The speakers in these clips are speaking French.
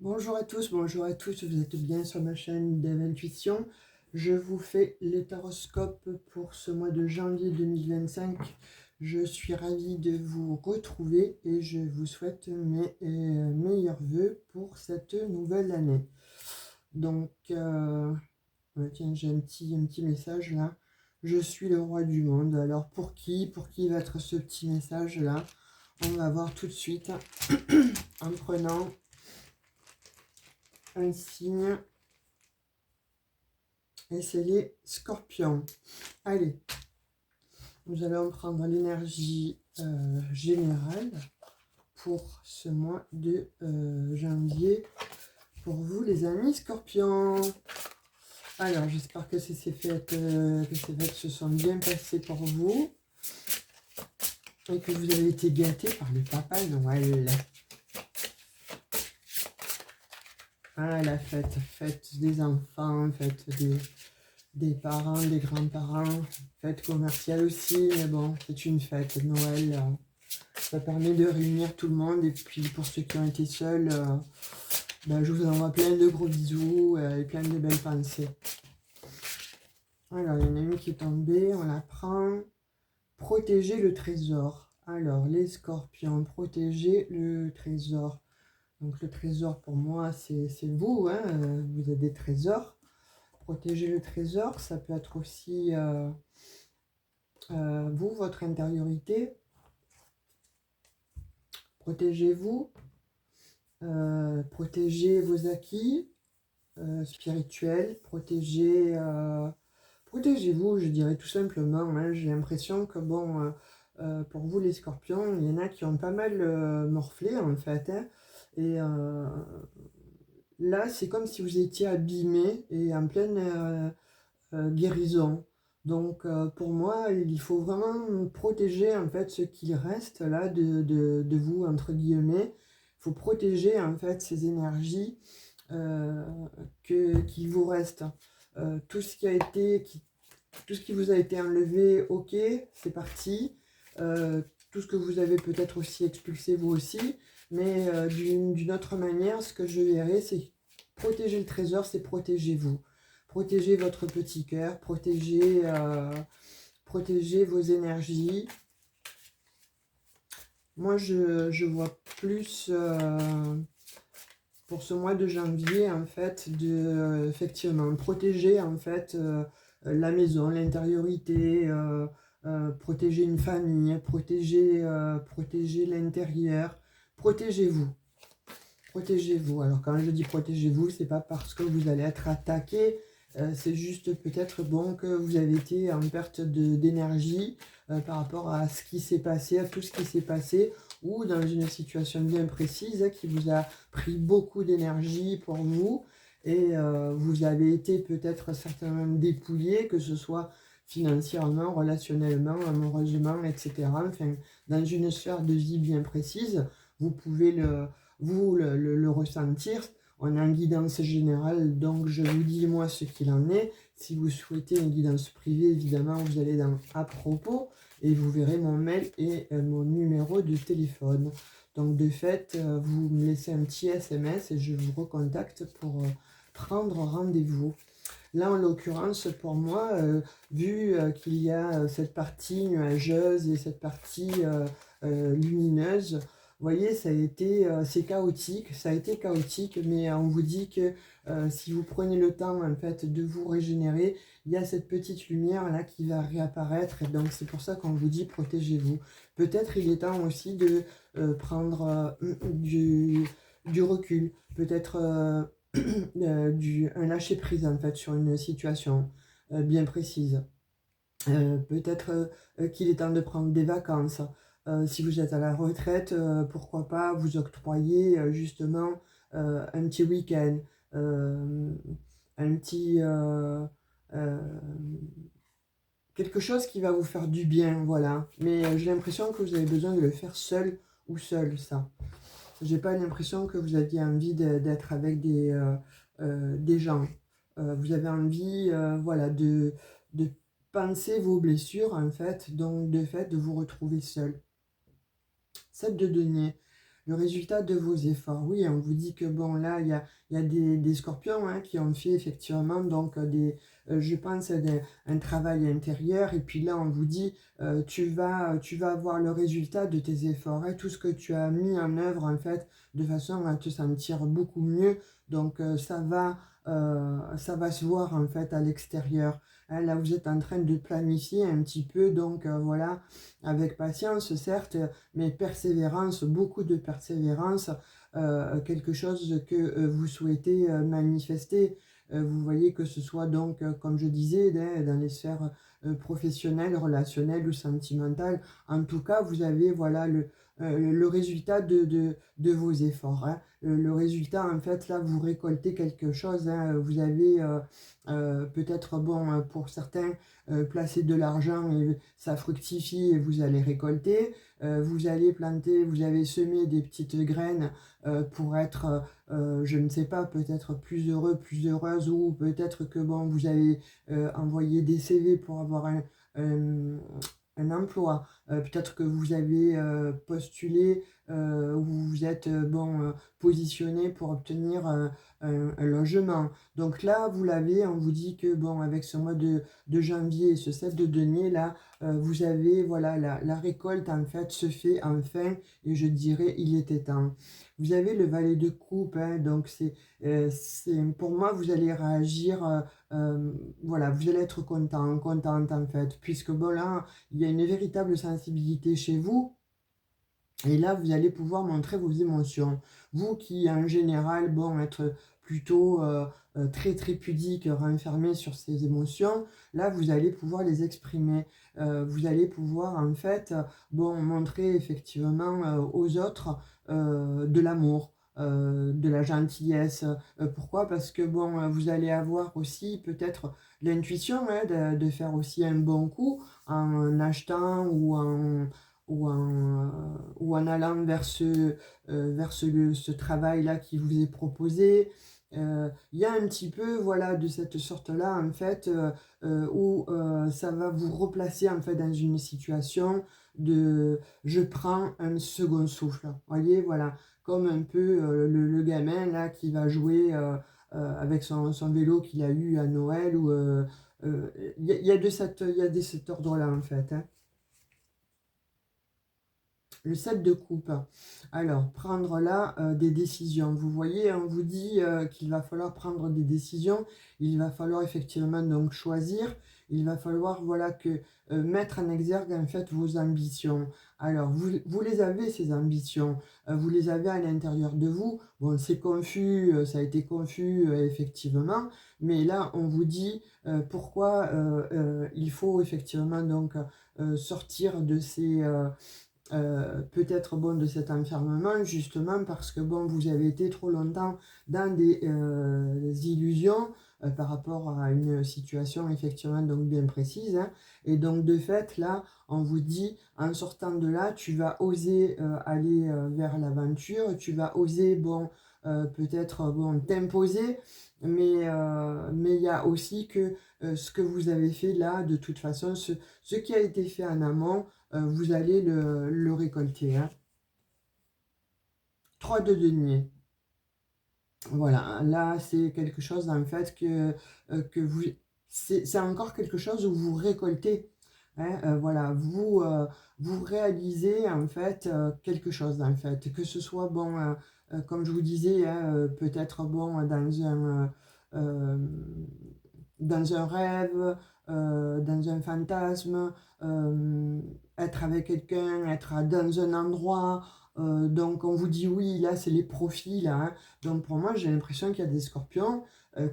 Bonjour à tous, bonjour à tous, vous êtes bien sur ma chaîne Dev Intuition. Je vous fais les taroscopes pour ce mois de janvier 2025. Je suis ravie de vous retrouver et je vous souhaite mes meilleurs vœux pour cette nouvelle année. Donc, tiens, j'ai un petit message là. Je suis le roi du monde. Alors, pour qui va être ce petit message là? On va voir tout de suite en prenant un signe. Et c'est les scorpions. Allez, nous allons prendre l'énergie générale pour ce mois de janvier. Pour vous, les amis scorpions. Alors, j'espère que ces fêtes se sont bien passées pour vous. Et que vous avez été gâtés par le Papa Noël. Ah, la fête des enfants, fête des parents, des grands-parents, fête commerciale aussi, mais bon, c'est une fête, Noël, ça permet de réunir tout le monde, et puis pour ceux qui ont été seuls, je vous envoie plein de gros bisous et plein de belles pensées. Alors, il y en a une qui est tombée, on la prend. Protéger le trésor. Alors, les scorpions, protéger le trésor. Donc, le trésor, pour moi, c'est vous, hein, vous avez des trésors. Protéger le trésor, ça peut être aussi vous, votre intériorité. Protégez-vous, protégez vos acquis spirituels, protégez-vous, je dirais tout simplement. Hein. J'ai l'impression que, bon, pour vous les scorpions, il y en a qui ont pas mal morflé en fait. Hein. Et là, c'est comme si vous étiez abîmé et en pleine guérison. Donc pour moi, il faut vraiment protéger en fait ce qu'il reste là de vous, entre guillemets. Il faut protéger en fait ces énergies euh, qui vous restent. Tout ce qui a été, tout ce qui vous a été enlevé, ok, c'est parti. Tout ce que vous avez peut-être aussi expulsé vous aussi, mais d'une autre manière, ce que je verrai, c'est protéger le trésor, c'est protéger vous. Protéger votre petit cœur, protéger vos énergies. Moi, je vois plus pour ce mois de janvier, en fait, effectivement, protéger, en fait, la maison, l'intériorité, protéger une famille, protéger l'intérieur. Protégez-vous. Protégez-vous. Alors quand je dis protégez-vous, c'est pas parce que vous allez être attaqué, c'est juste peut-être bon que vous avez été en perte d'énergie par rapport à ce qui s'est passé, à tout ce qui s'est passé, ou dans une situation bien précise qui vous a pris beaucoup d'énergie pour vous, et vous avez été peut-être certainement dépouillé, que ce soit financièrement, relationnellement, amoureusement, etc. Enfin, dans une sphère de vie bien précise, vous pouvez le ressentir. On a une guidance générale, donc je vous dis moi ce qu'il en est. Si vous souhaitez une guidance privée, évidemment, vous allez dans à propos et vous verrez mon mail et mon numéro de téléphone. Donc de fait, vous me laissez un petit SMS et je vous recontacte pour prendre rendez-vous. Là, en l'occurrence, pour moi, vu qu'il y a cette partie nuageuse et cette partie lumineuse, vous voyez, c'est chaotique, ça a été chaotique, mais on vous dit que si vous prenez le temps, en fait, de vous régénérer, il y a cette petite lumière là qui va réapparaître, et donc c'est pour ça qu'on vous dit protégez-vous. Peut-être il est temps aussi de prendre du recul, peut-être un lâcher-prise en fait sur une situation bien précise. Peut-être qu'il est temps de prendre des vacances. Si vous êtes à la retraite, pourquoi pas vous octroyer justement un petit week-end, euh, un petit quelque chose qui va vous faire du bien, voilà. Mais j'ai l'impression que vous avez besoin de le faire seul ou seul, ça. J'ai pas l'impression que vous aviez envie d'être avec des gens. Vous avez envie, voilà, de penser vos blessures, en fait, donc de fait de vous retrouver seul. 7 de denier. le résultat de vos efforts. Oui, on vous dit que bon, là, il y a des scorpions hein, qui ont fait effectivement, donc, je pense, un travail intérieur. Et puis là, on vous dit, tu vas avoir le résultat de tes efforts. Hein, tout ce que tu as mis en œuvre, en fait, de façon à te sentir beaucoup mieux. Donc, ça va se voir, en fait, à l'extérieur. Hein, là, vous êtes en train de planifier un petit peu, donc, voilà, avec patience, certes, mais persévérance, beaucoup de persévérance, quelque chose que vous souhaitez manifester. Vous voyez que ce soit donc, comme je disais, dans les sphères professionnelles, relationnelles ou sentimentales. En tout cas, vous avez voilà, le résultat de vos efforts. Hein. Le résultat, en fait, là, vous récoltez quelque chose. Hein. Vous avez peut-être, bon, pour certains, placer de l'argent et ça fructifie et vous allez récolter. Vous allez planter, vous avez semé des petites graines pour être, je ne sais pas, peut-être plus heureux, plus heureuse, ou peut-être que bon, vous avez envoyé des CV pour avoir un, un emploi. Peut-être que vous avez postulé ou vous êtes bon, positionné pour obtenir un logement. Donc là, vous l'avez, on vous dit que bon, avec ce mois de janvier et ce 7 de denier, là, vous avez, voilà, la récolte en fait se fait enfin, et je dirais, il était temps. Vous avez le valet de coupe, hein, donc pour moi, vous allez réagir, voilà, vous allez être content, contente en fait, puisque bon là, il y a une véritable sensibilité chez vous, et là, vous allez pouvoir montrer vos émotions. Vous qui, en général, bon, être plutôt très très pudique, renfermé sur ses émotions, là, vous allez pouvoir les exprimer. Vous allez pouvoir, en fait, bon, montrer effectivement aux autres de l'amour. De la gentillesse. Pourquoi? Parce que bon, vous allez avoir aussi peut-être l'intuition hein, de faire aussi un bon coup en achetant ou en allant vers ce travail-là qui vous est proposé. Il y a un petit peu voilà, de cette sorte-là, en fait, où ça va vous replacer en fait, dans une situation de je prends un second souffle. Vous voyez, voilà, comme un peu le gamin là, qui va jouer avec son vélo qu'il a eu à Noël. Il y a il y a de cet ordre-là, en fait. Hein. Le 7 de coupe. Alors, prendre là des décisions. Vous voyez, on vous dit qu'il va falloir prendre des décisions. Il va falloir effectivement donc choisir. Il va falloir voilà que mettre en exergue en fait vos ambitions. Alors, vous les avez ces ambitions. Vous les avez à l'intérieur de vous. Bon, c'est confus, ça a été confus effectivement. Mais là, on vous dit pourquoi il faut effectivement donc sortir de ces peut-être bon de cet enfermement justement parce que bon vous avez été trop longtemps dans des illusions par rapport à une situation effectivement donc bien précise hein. Et donc de fait là on vous dit en sortant de là tu vas oser aller vers l'aventure, tu vas oser bon peut-être bon t'imposer mais il y a aussi que ce que vous avez fait là de toute façon ce qui a été fait en amont vous allez le récolter. Hein. 3 de denier. Voilà, là c'est quelque chose en fait que vous... C'est encore quelque chose où vous récoltez. Hein, voilà, vous réalisez en fait quelque chose en fait. Que ce soit, bon, comme je vous disais, hein, peut-être bon euh, dans un rêve, dans un fantasme, être avec quelqu'un, être dans un endroit. Donc on vous dit oui, là c'est les profils. Hein. Donc pour moi j'ai l'impression qu'il y a des scorpions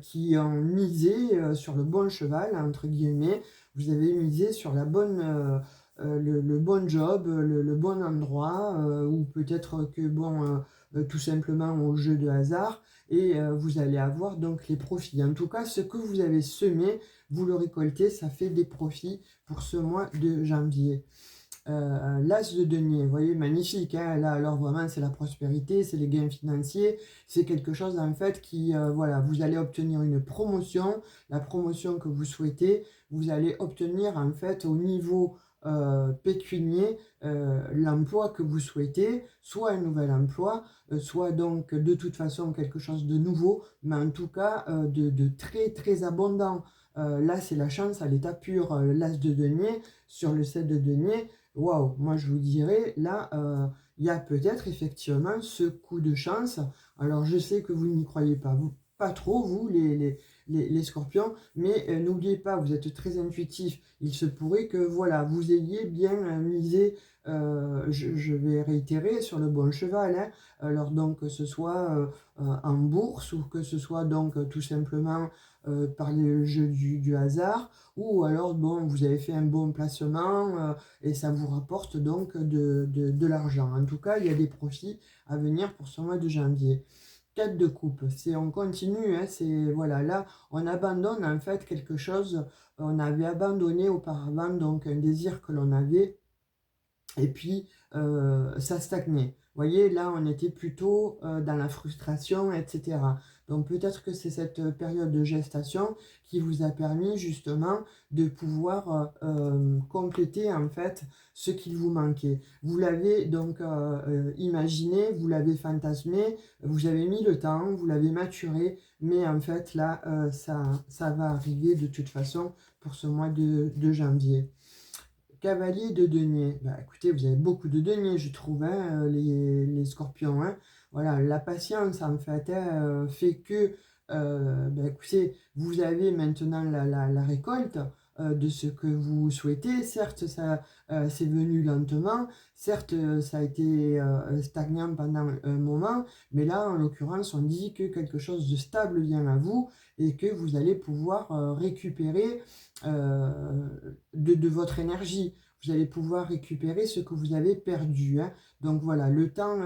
qui ont misé sur le bon cheval, entre guillemets. Vous avez misé sur la bonne, le bon job, le bon endroit, ou peut-être que bon, tout simplement au jeu de hasard et vous allez avoir donc les profits. En tout cas, ce que vous avez semé, vous le récoltez, ça fait des profits pour ce mois de janvier. L'as de denier, vous voyez, magnifique, hein, là alors vraiment c'est la prospérité, c'est les gains financiers, c'est quelque chose en fait qui, voilà, vous allez obtenir une promotion, la promotion que vous souhaitez, vous allez obtenir en fait au niveau pécunier l'emploi que vous souhaitez, soit un nouvel emploi, soit donc de toute façon quelque chose de nouveau, mais en tout cas de très très abondant. Là, c'est la chance à l'état pur, l'as de denier sur le 7 de denier. Waouh, moi je vous dirais, là, il y a peut-être effectivement ce coup de chance. Alors je sais que vous n'y croyez pas, vous, pas trop, vous, les scorpions, mais n'oubliez pas, vous êtes très intuitif. Il se pourrait que voilà, vous ayez bien misé, je vais réitérer, sur le bon cheval. Hein. Alors donc que ce soit en bourse ou que ce soit donc tout simplement par le jeu du hasard, ou alors bon, vous avez fait un bon placement et ça vous rapporte donc de l'argent. En tout cas, il y a des profits à venir pour ce mois de janvier. 4 de coupe, c'est on continue, hein, c'est voilà, là on abandonne en fait quelque chose, on avait abandonné auparavant donc un désir que l'on avait et puis ça stagnait. Vous voyez, là on était plutôt dans la frustration, etc. Donc peut-être que c'est cette période de gestation qui vous a permis justement de pouvoir compléter en fait ce qu'il vous manquait. Vous l'avez donc imaginé, vous l'avez fantasmé, vous avez mis le temps, vous l'avez maturé, mais en fait là ça va arriver de toute façon pour ce mois de janvier. Cavalier de denier. Bah, écoutez, vous avez beaucoup de deniers, je trouve, hein, les scorpions. Hein. Voilà, la patience, en fait, hein, fait que, bah, écoutez, vous avez maintenant la récolte de ce que vous souhaitez. Certes, ça c'est venu lentement. Certes, ça a été stagnant pendant un moment. Mais là, en l'occurrence, on dit que quelque chose de stable vient à vous et que vous allez pouvoir récupérer euh, de votre énergie. Vous allez pouvoir récupérer ce que vous avez perdu. Hein. Donc voilà, le temps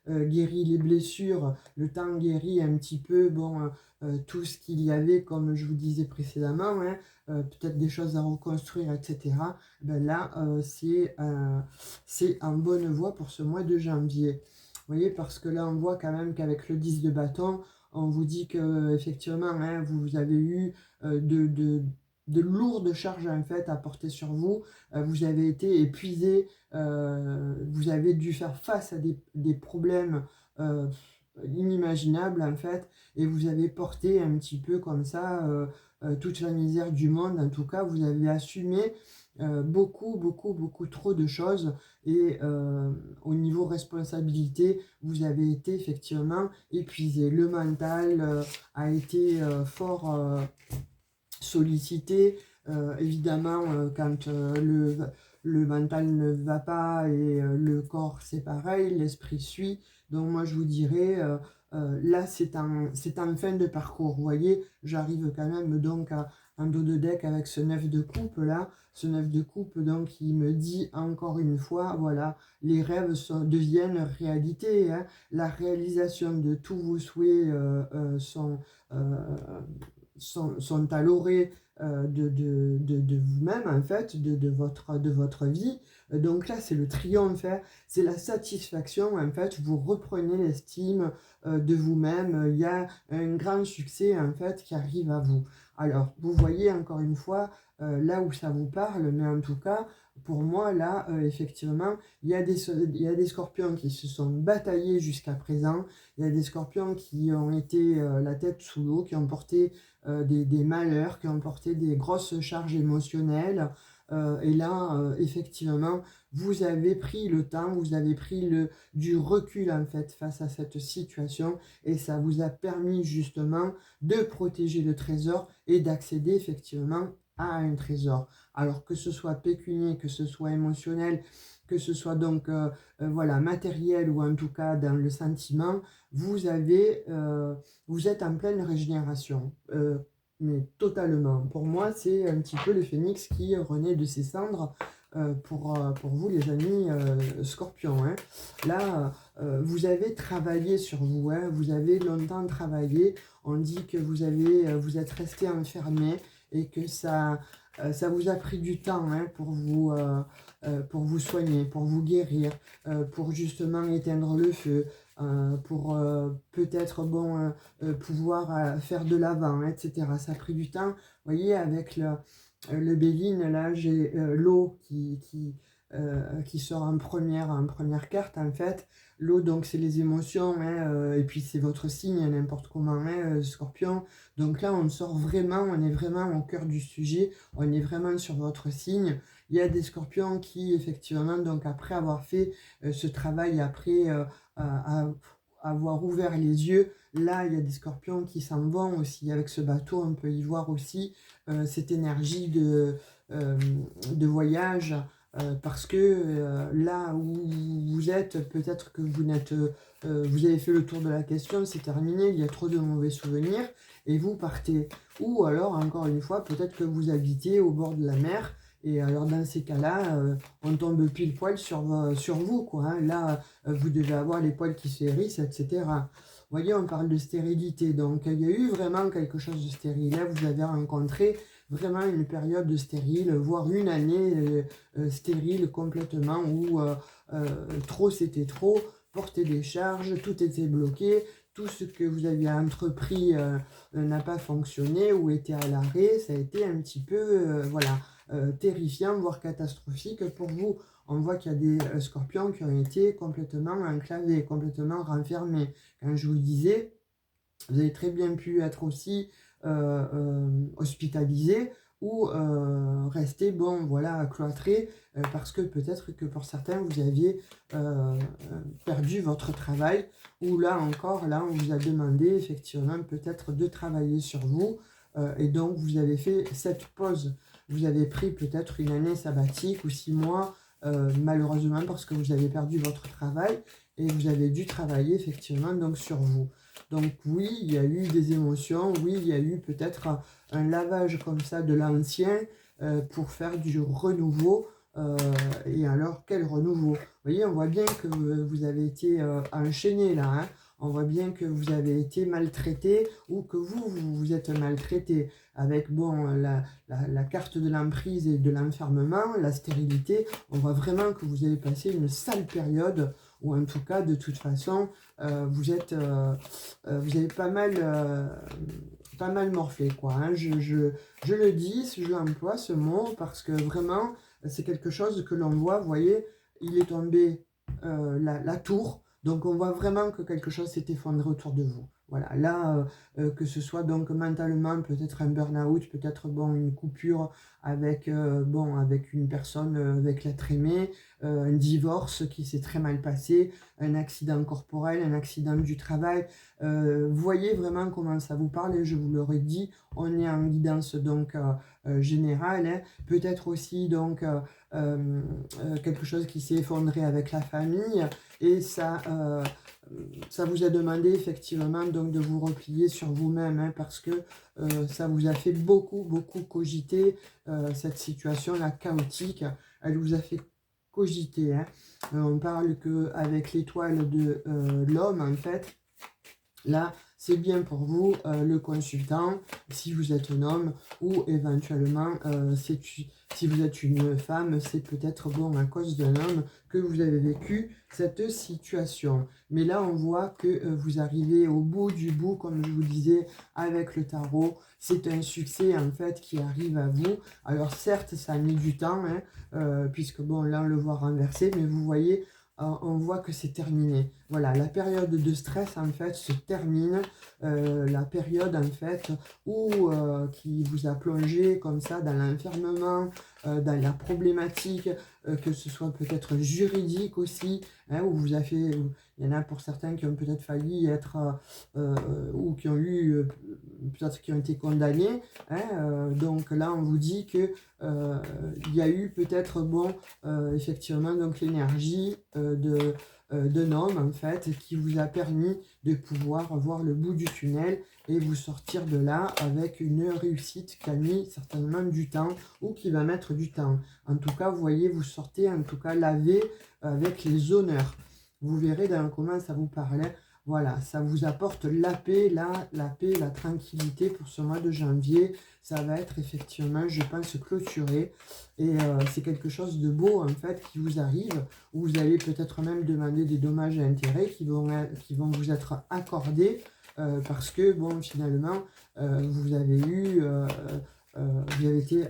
guérit les blessures, le temps guérit un petit peu bon, tout ce qu'il y avait, comme je vous disais précédemment, hein, peut-être des choses à reconstruire, etc. Ben là, c'est en bonne voie pour ce mois de janvier. Vous voyez, parce que là, on voit quand même qu'avec le 10 de bâton, on vous dit que effectivement, hein, vous avez eu de lourdes charges en fait à porter sur vous. Vous avez été épuisé, vous avez dû faire face à des problèmes inimaginables en fait, et vous avez porté un petit peu comme ça toute la misère du monde. En tout cas, vous avez assumé beaucoup trop de choses et au niveau responsabilité, vous avez été effectivement épuisé. Le mental a été fort sollicité. Évidemment, quand le mental ne va pas et le corps c'est pareil, l'esprit suit. Donc moi je vous dirais, là c'est en fin de parcours. Vous voyez, j'arrive quand même donc à un dos de deck avec ce 9 de coupe là. Ce 9 de coupe donc il me dit encore une fois, voilà, les rêves deviennent réalité. Hein. La réalisation de tous vos souhaits euh, sont à l'orée de vous-même, en fait, de votre vie. Donc là, c'est le triomphe, hein, c'est la satisfaction, en fait, vous reprenez l'estime de vous-même, il y a un grand succès, en fait, qui arrive à vous. Alors, vous voyez, encore une fois, là où ça vous parle, mais en tout cas, pour moi, là, effectivement, il y a des scorpions qui se sont bataillés jusqu'à présent, il y a des scorpions qui ont été la tête sous l'eau, qui ont porté des malheurs, qui ont porté des grosses charges émotionnelles. Et là, effectivement, vous avez pris le temps, vous avez pris du recul en fait face à cette situation et ça vous a permis justement de protéger le trésor et d'accéder effectivement à un trésor. Alors que ce soit pécunier, que ce soit émotionnel, que ce soit donc voilà matériel ou en tout cas dans le sentiment, vous avez vous êtes en pleine régénération, mais totalement. Pour moi, c'est un petit peu le phénix qui renaît de ses cendres pour vous, les amis scorpions. Hein. Là, vous avez travaillé sur vous, hein, vous avez longtemps travaillé. On dit que vous êtes resté enfermé et que ça vous a pris du temps hein, pour vous soigner, pour vous guérir, pour justement éteindre le feu, pour peut-être pouvoir faire de l'avant, etc. Ça a pris du temps, vous voyez, avec le Béline, là, j'ai l'eau qui sort en première carte, en fait. L'eau, donc, c'est les émotions, hein, et puis c'est votre signe, n'importe comment, hein, Scorpion. Donc là, on est vraiment au cœur du sujet, on est vraiment sur votre signe. Il y a des scorpions qui, effectivement, donc après avoir fait ce travail, après avoir ouvert les yeux, là, il y a des scorpions qui s'en vont aussi. Avec ce bateau, on peut y voir aussi cette énergie euh, de voyage, parce que là où vous êtes, peut-être que vous avez fait le tour de la question, c'est terminé, il y a trop de mauvais souvenirs, et vous partez. Ou alors, encore une fois, peut-être que vous habitez au bord de la mer, et alors dans ces cas-là, on tombe pile poil sur vous, quoi, hein. Là, vous devez avoir les poils qui se hérissent, etc. Vous voyez, on parle de stérilité, donc il y a eu vraiment quelque chose de stérile. Là, vous avez rencontré vraiment une période stérile, voire une année stérile complètement, où trop c'était trop, porter des charges, tout était bloqué, tout ce que vous aviez entrepris n'a pas fonctionné ou était à l'arrêt. Ça a été un petit peu, voilà, terrifiant, voire catastrophique pour vous. On voit qu'il y a des scorpions qui ont été complètement enclavés, complètement renfermés. Quand je vous le disais, vous avez très bien pu être aussi hospitalisé ou rester, bon, voilà, cloîtré, parce que peut-être que pour certains, vous aviez perdu votre travail, ou là encore, là, on vous a demandé effectivement peut-être de travailler sur vous, et donc vous avez fait cette pause. Vous avez pris peut-être une année sabbatique ou 6 mois, malheureusement parce que vous avez perdu votre travail, et vous avez dû travailler effectivement donc sur vous. Donc oui, il y a eu des émotions, oui, il y a eu peut-être un lavage comme ça de l'ancien pour faire du renouveau. Et alors, quel renouveau? Vous voyez, on voit bien que vous avez été enchaîné là, hein. On voit bien que vous avez été maltraité, ou que vous êtes maltraité, avec bon, la carte de l'emprise et de l'enfermement, la stérilité. On voit vraiment que vous avez passé une sale période, ou en tout cas, de toute façon, vous avez pas mal morflé, quoi, hein. Je le dis, je l'emploie ce mot, parce que vraiment, c'est quelque chose que l'on voit. Vous voyez, il est tombé la tour, donc on voit vraiment que quelque chose s'est effondré autour de vous. Voilà, là, que ce soit donc mentalement, peut-être un burn-out, peut-être bon, une coupure avec, bon, avec une personne, avec l'être aimé, un divorce qui s'est très mal passé, un accident corporel, un accident du travail. Vous voyez vraiment comment ça vous parle, et je vous l'aurais dit, on est en guidance donc générale, hein. Peut-être aussi donc quelque chose qui s'est effondré avec la famille, et ça vous a demandé effectivement donc de vous replier sur vous-même, hein, parce que ça vous a fait beaucoup, beaucoup cogiter, cette situation-là chaotique, elle vous a fait cogiter, hein. On parle qu'avec l'étoile de l'homme, en fait, là, c'est bien pour vous, le consultant, si vous êtes un homme, ou éventuellement, si vous êtes une femme, c'est peut-être bon à cause d'un homme que vous avez vécu cette situation. Mais là, on voit que vous arrivez au bout du bout, comme je vous disais, avec le tarot. C'est un succès, en fait, qui arrive à vous. Alors, certes, ça a mis du temps, hein, puisque, bon, là, on le voit renversé, mais vous voyez, on voit que c'est terminé. Voilà, la période de stress en fait se termine, la période en fait où qui vous a plongé comme ça dans l'enfermement, dans la problématique, que ce soit peut-être juridique aussi, hein, où vous avez fait, il y en a pour certains qui ont peut-être failli être, ou qui ont eu, peut-être qui ont été condamnés, hein, donc là on vous dit que il y a eu peut-être, bon, effectivement donc l'énergie d'un homme en fait qui vous a permis de pouvoir voir le bout du tunnel et vous sortir de là avec une réussite qui a mis certainement du temps, ou qui va mettre du temps. En tout cas, vous voyez, vous sortez en tout cas lavé avec les honneurs. Vous verrez dans comment ça vous parlait. Voilà, ça vous apporte la paix, la paix, la tranquillité pour ce mois de janvier. Ça va être effectivement, je pense, clôturé. Et c'est quelque chose de beau, en fait, qui vous arrive, où vous allez peut-être même demander des dommages et intérêts qui vont vous être accordés, parce que, bon, finalement, vous avez eu vous avez été,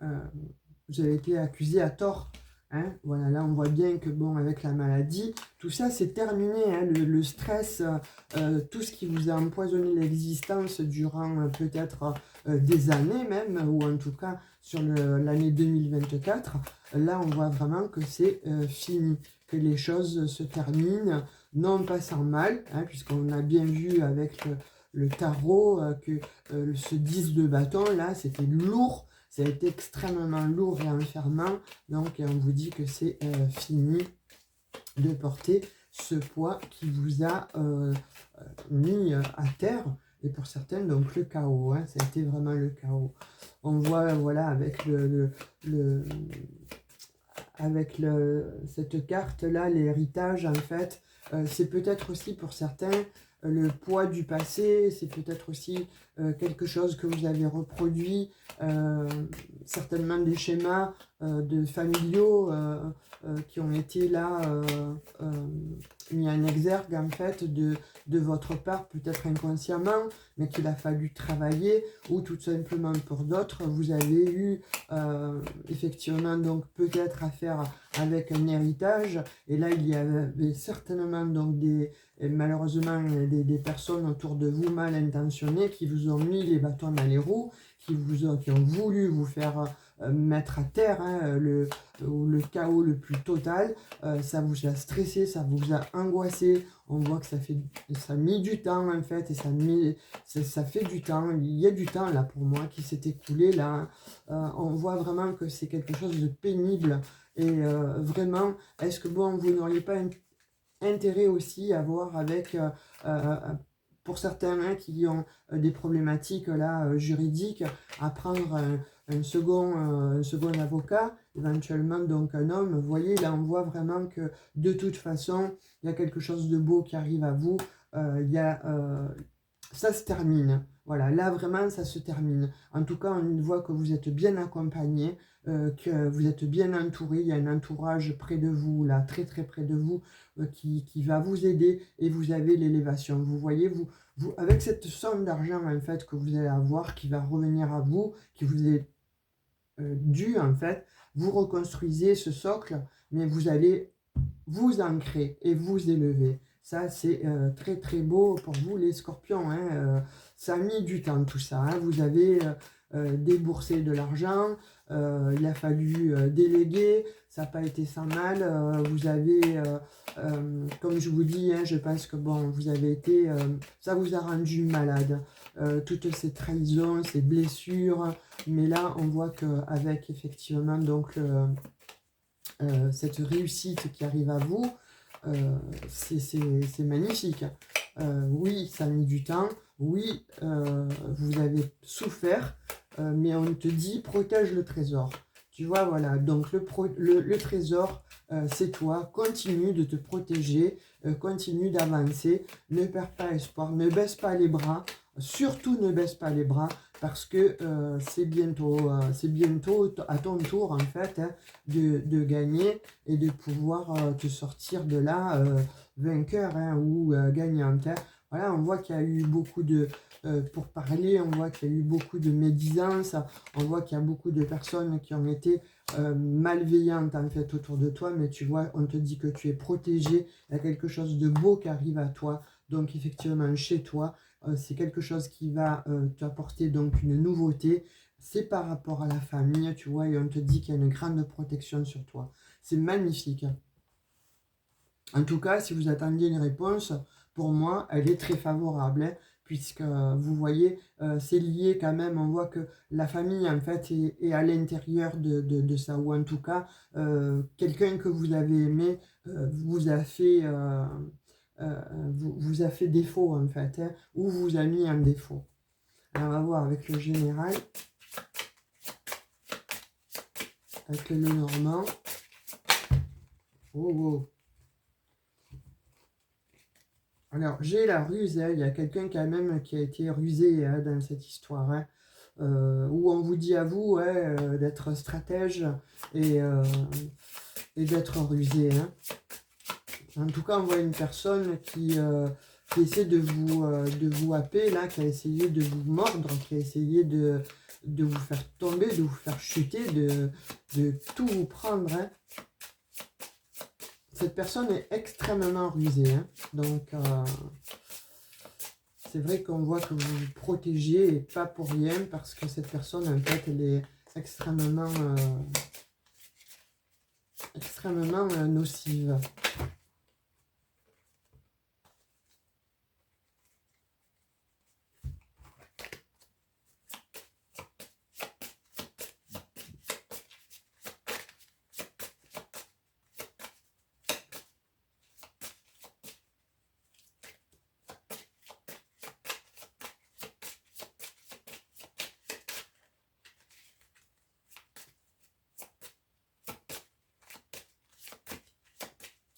vous avez été accusé à tort. Hein, voilà, là on voit bien que bon, avec la maladie, tout ça c'est terminé, hein, le stress, tout ce qui vous a empoisonné l'existence durant peut-être des années même, ou en tout cas sur l'année 2024, là on voit vraiment que c'est fini, que les choses se terminent, non pas sans mal, hein, puisqu'on a bien vu avec le tarot que ce 10 de bâton là c'était lourd. Ça a été extrêmement lourd et enfermant, donc on vous dit que c'est fini de porter ce poids qui vous a mis à terre, et pour certaines, donc le chaos, hein, ça a été vraiment le chaos. On voit, voilà, avec cette carte-là, l'héritage, en fait, c'est peut-être aussi pour certains le poids du passé, c'est peut-être aussi quelque chose que vous avez reproduit, certainement des schémas de familiaux qui ont été là mis en exergue en fait de votre part, peut-être inconsciemment, mais qu'il a fallu travailler, ou tout simplement pour d'autres, vous avez eu effectivement donc peut-être affaire avec un héritage, et là il y avait certainement donc malheureusement des personnes autour de vous mal intentionnées qui vous ont mis les bâtons dans les roues, qui ont voulu vous faire mettre à terre, hein, le chaos le plus total. Ça vous a stressé, ça vous a angoissé. On voit que ça a mis du temps en fait, et ça fait du temps. Il y a du temps là pour moi qui s'est écoulé là. On voit vraiment que c'est quelque chose de pénible, et vraiment, est-ce que bon, vous n'auriez pas intérêt aussi à voir avec, pour certains hein, qui ont des problématiques là juridiques, à prendre un second avocat, éventuellement donc un homme. Vous voyez, là on voit vraiment que de toute façon, il y a quelque chose de beau qui arrive à vous. Ça se termine. Voilà, là vraiment ça se termine. En tout cas, on voit que vous êtes bien accompagné, que vous êtes bien entouré. Il y a un entourage près de vous, là, très très près de vous, qui va vous aider, et vous avez l'élévation. Vous voyez, avec cette somme d'argent en fait que vous allez avoir, qui va revenir à vous, qui vous est dû en fait, vous reconstruisez ce socle, mais vous allez vous ancrer et vous élever. Ça, c'est très très beau pour vous les scorpions. Hein, ça a mis du temps tout ça. Hein, vous avez déboursé de l'argent, il a fallu déléguer, ça n'a pas été sans mal. Vous avez, comme je vous dis, hein, je pense que bon, vous avez été, ça vous a rendu malade. Toutes ces trahisons, ces blessures, mais là, on voit qu'avec effectivement donc cette réussite qui arrive à vous, c'est magnifique. Oui, ça a mis du temps, oui, vous avez souffert, mais on te dit protège le trésor. Tu vois, voilà, donc le trésor, c'est toi. Continue de te protéger, continue d'avancer, ne perds pas espoir, ne baisse pas les bras, surtout ne baisse pas les bras, parce que c'est bientôt à ton tour en fait, hein, de gagner et de pouvoir te sortir de là vainqueur, hein, ou gagnante. Hein. Voilà, on voit qu'il y a eu beaucoup de, pour parler, on voit qu'il y a eu beaucoup de médisance, on voit qu'il y a beaucoup de personnes qui ont été malveillantes en fait autour de toi, mais tu vois, on te dit que tu es protégé, il y a quelque chose de beau qui arrive à toi, donc effectivement chez toi, c'est quelque chose qui va t'apporter donc une nouveauté, c'est par rapport à la famille, tu vois, et on te dit qu'il y a une grande protection sur toi. C'est magnifique. En tout cas, si vous attendiez une réponse, pour moi, elle est très favorable, hein, puisque vous voyez, c'est lié quand même, on voit que la famille, en fait, est à l'intérieur de ça, ou en tout cas, quelqu'un que vous avez aimé vous a fait... vous a fait défaut en fait, hein, ou vous a mis en défaut. Alors, on va voir avec le général, avec le Normand. Oh, oh. Alors, j'ai la ruse, hein, il y a quelqu'un quand même qui a été rusé hein, dans cette histoire, hein, où on vous dit à vous ouais, d'être stratège et d'être rusé. Hein. En tout cas, on voit une personne qui essaie de vous happer, là, qui a essayé de vous mordre, qui a essayé de vous faire tomber, de vous faire chuter, de tout vous prendre. Hein. Cette personne est extrêmement rusée. Hein. Donc, c'est vrai qu'on voit que vous vous protégez et pas pour rien parce que cette personne, en fait, elle est extrêmement nocive.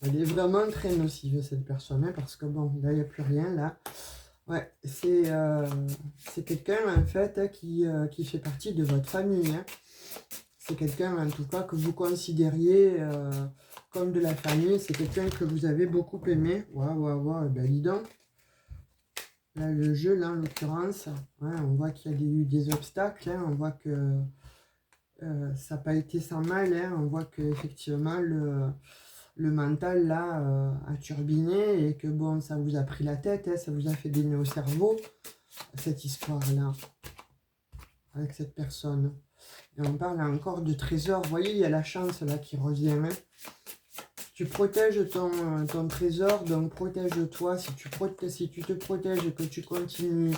Elle est vraiment très nocive, cette personne, hein, parce que bon, là, il n'y a plus rien, là. Ouais, c'est quelqu'un, en fait, hein, qui fait partie de votre famille. Hein. C'est quelqu'un, en tout cas, que vous considériez comme de la famille. C'est quelqu'un que vous avez beaucoup aimé. Waouh, waouh, waouh, ben dis donc. Là, le jeu, là, en l'occurrence, ouais, on voit qu'il y a eu des obstacles. Hein, on voit que ça n'a pas été sans mal. Hein, on voit qu'effectivement, le mental là a turbiné et que bon, ça vous a pris la tête, hein, ça vous a fait des nœuds au cerveau, cette histoire-là, avec cette personne. Et on parle encore de trésor, vous voyez, il y a la chance là qui revient. Hein. Tu protèges ton trésor, donc protège-toi. Si tu te protèges et que tu continues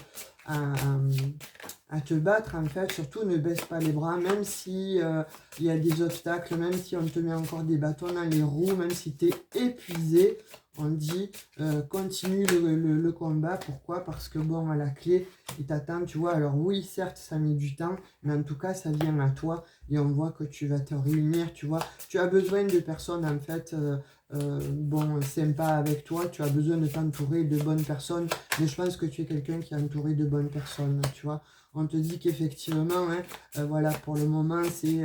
à te battre, en fait, surtout ne baisse pas les bras, même si il y a des obstacles, même si on te met encore des bâtons dans les roues, même si tu es épuisé, on dit continue le combat. Pourquoi? Parce que bon, à la clé, il t'attend, tu vois. Alors oui, certes, ça met du temps, mais en tout cas, ça vient à toi et on voit que tu vas te réunir, tu vois. Tu as besoin de personnes, en fait, bon, sympa avec toi. Tu as besoin de t'entourer de bonnes personnes, mais je pense que tu es quelqu'un qui est entouré de bonnes personnes, tu vois. On te dit qu'effectivement, hein, voilà, pour le moment, c'est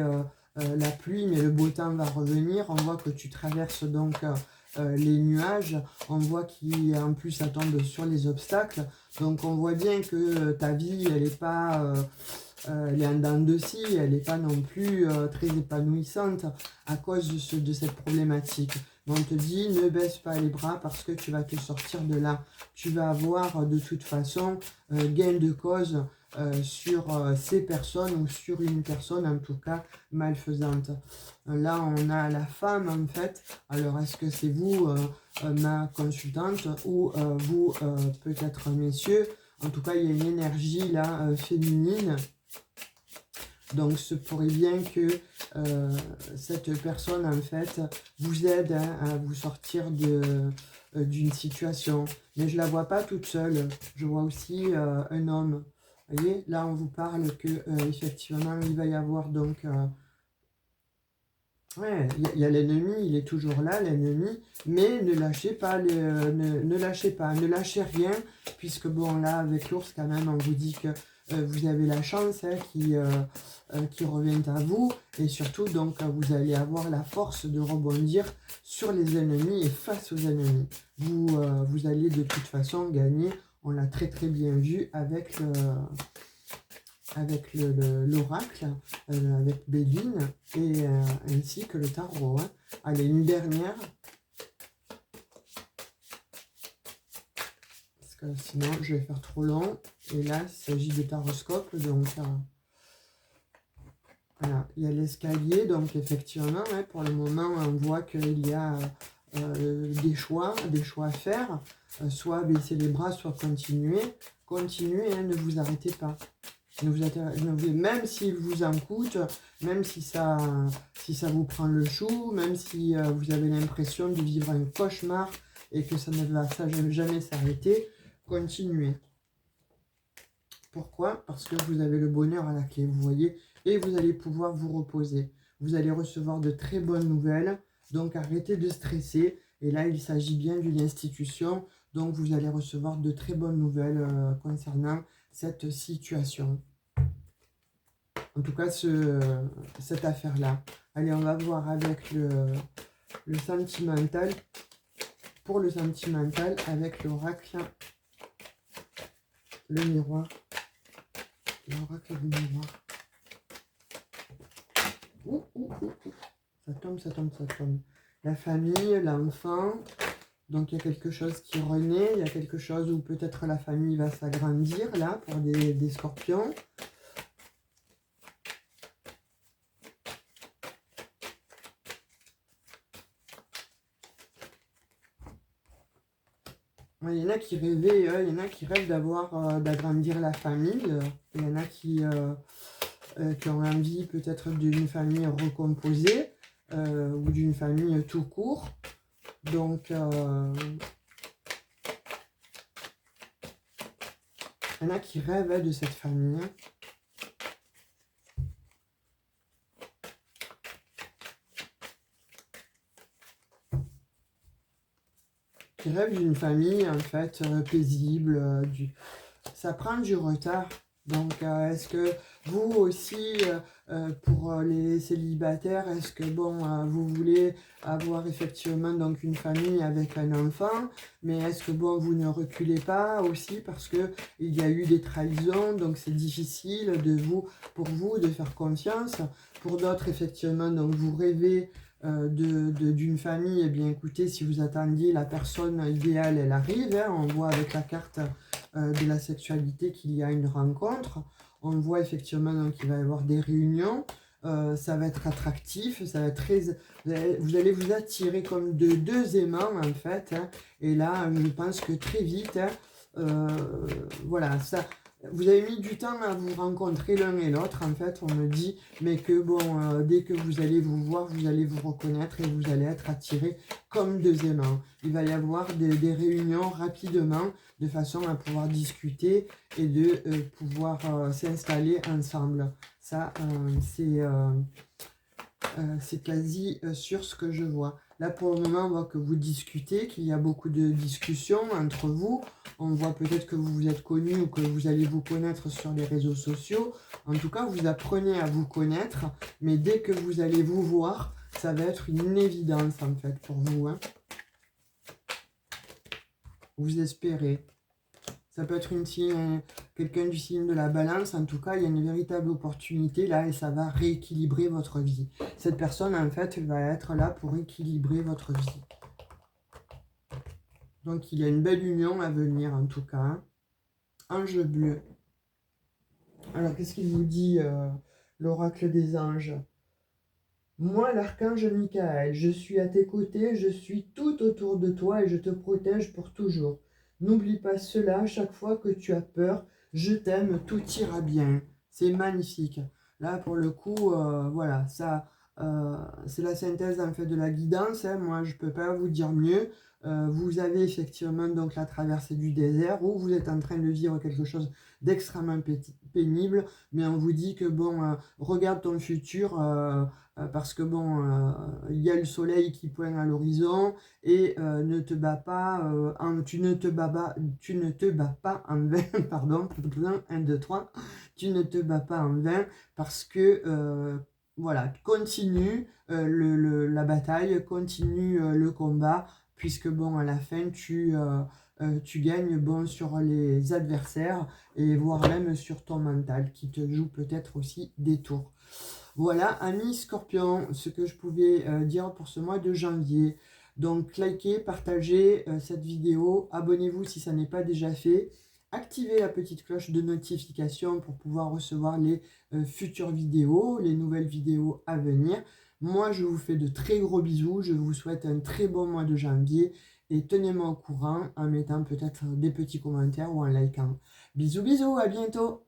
la pluie, mais le beau temps va revenir. On voit que tu traverses donc les nuages. On voit qu'en plus, ça tombe sur les obstacles. Donc, on voit bien que ta vie, elle n'est pas... elle est en dents de scie, elle n'est pas non plus très épanouissante à cause de cette problématique. Mais on te dit, ne baisse pas les bras parce que tu vas te sortir de là. Tu vas avoir de toute façon gain de cause sur ces personnes ou sur une personne en tout cas malfaisante. Là, on a la femme en fait. Alors, est-ce que c'est vous, ma consultante, ou vous, peut-être messieurs? En tout cas, il y a une énergie là féminine. Donc, ce pourrait bien que cette personne, en fait, vous aide hein, à vous sortir d'une situation. Mais je ne la vois pas toute seule. Je vois aussi un homme. Vous voyez, là, on vous parle que effectivement, il va y avoir donc... ouais, il y a l'ennemi, il est toujours là, l'ennemi. Mais ne lâchez pas, ne lâchez pas, ne lâchez rien. Puisque bon, là, avec l'ours, quand même, on vous dit que vous avez la chance hein, qui revient à vous. Et surtout, donc, vous allez avoir la force de rebondir sur les ennemis et face aux ennemis. Vous allez de toute façon gagner. On l'a très très bien vu avec l'oracle, avec Béline, et ainsi que le tarot. Hein. Allez, une dernière. Parce que sinon, je vais faire trop long. Et là, il s'agit de taroscope, donc... voilà, il y a l'escalier, donc effectivement, hein, pour le moment, on voit qu'il y a des choix à faire, soit baisser les bras, soit continuer. Continuez, hein, ne vous arrêtez pas. Même s'il vous en coûte, même si ça vous prend le chou, même si vous avez l'impression de vivre un cauchemar et que ça ne va jamais s'arrêter, continuez. Pourquoi? Parce que vous avez le bonheur à la clé, vous voyez, et vous allez pouvoir vous reposer. Vous allez recevoir de très bonnes nouvelles, donc arrêtez de stresser. Et là, il s'agit bien d'une institution, donc vous allez recevoir de très bonnes nouvelles concernant cette situation. En tout cas, cette affaire-là. Allez, on va voir avec le sentimental. Pour le sentimental, avec l'oracle, le miroir. L'oracle du miroir. Ça tombe, ça tombe, ça tombe. La famille, l'enfant. Donc il y a quelque chose qui renaît, il y a quelque chose où peut-être la famille va s'agrandir là pour des scorpions. Il y en a qui rêvaient, il y en a qui rêvent d'agrandir la famille. Il y en a qui ont envie peut-être d'une famille recomposée ou d'une famille tout court. Donc, il y en a qui rêvent de cette famille. Qui rêvent d'une famille en fait paisible. Ça prend du retard. Donc, est-ce que vous aussi, pour les célibataires, est-ce que bon, vous voulez avoir effectivement donc une famille avec un enfant, mais est-ce que bon, vous ne reculez pas aussi parce que il y a eu des trahisons, donc c'est difficile pour vous de faire confiance. Pour d'autres, effectivement, donc vous rêvez d'une famille. Eh bien, écoutez, si vous attendiez la personne idéale, elle arrive. Hein, on voit avec la carte de la sexualité qu'il y a une rencontre. On voit effectivement qu'il va y avoir des réunions. Ça va être attractif, ça va être très... Vous allez vous attirer comme de deux aimants en fait. Hein, et là, je pense que très vite, hein, voilà, ça... Vous avez mis du temps à vous rencontrer l'un et l'autre, en fait, on me dit, mais que bon, dès que vous allez vous voir, vous allez vous reconnaître et vous allez être attirés comme deux aimants. Il va y avoir des réunions rapidement, de façon à pouvoir discuter et de pouvoir s'installer ensemble. Ça, c'est quasi sûr ce que je vois. Là, pour le moment, on voit que vous discutez, qu'il y a beaucoup de discussions entre vous. On voit peut-être que vous vous êtes connus ou que vous allez vous connaître sur les réseaux sociaux. En tout cas, vous apprenez à vous connaître. Mais dès que vous allez vous voir, ça va être une évidence, en fait, pour vous. Hein. Vous espérez. Ça peut être quelqu'un du signe de la balance. En tout cas, il y a une véritable opportunité là et ça va rééquilibrer votre vie. Cette personne, en fait, elle va être là pour équilibrer votre vie. Donc, il y a une belle union à venir, en tout cas. Hein. Ange bleu. Alors, qu'est-ce qu'il vous dit, l'oracle des anges? Moi, l'archange Michael, je suis à tes côtés, je suis tout autour de toi et je te protège pour toujours. N'oublie pas cela, chaque fois que tu as peur, je t'aime, tout ira bien. C'est magnifique. Là, pour le coup, voilà, ça, c'est la synthèse en fait de la guidance. Hein. Moi, je ne peux pas vous dire mieux. Vous avez effectivement donc la traversée du désert où vous êtes en train de vivre quelque chose d'extrêmement pénible, mais on vous dit que bon, regarde ton futur. Parce que bon, il y a le soleil qui pointe à l'horizon et ne te bats pas, tu ne te bats pas en vain, pardon, 1, 2, 3, tu ne te bats pas en vain parce que, voilà, continue la bataille, continue le combat, puisque bon, à la fin, tu gagnes bon, sur les adversaires et voire même sur ton mental qui te joue peut-être aussi des tours. Voilà, amis Scorpion, ce que je pouvais dire pour ce mois de janvier. Donc, likez, partagez cette vidéo, abonnez-vous si ça n'est pas déjà fait. Activez la petite cloche de notification pour pouvoir recevoir les futures vidéos, les nouvelles vidéos à venir. Moi, je vous fais de très gros bisous. Je vous souhaite un très bon mois de janvier. Et tenez-moi au courant en mettant peut-être des petits commentaires ou en likant. Bisous, bisous, à bientôt!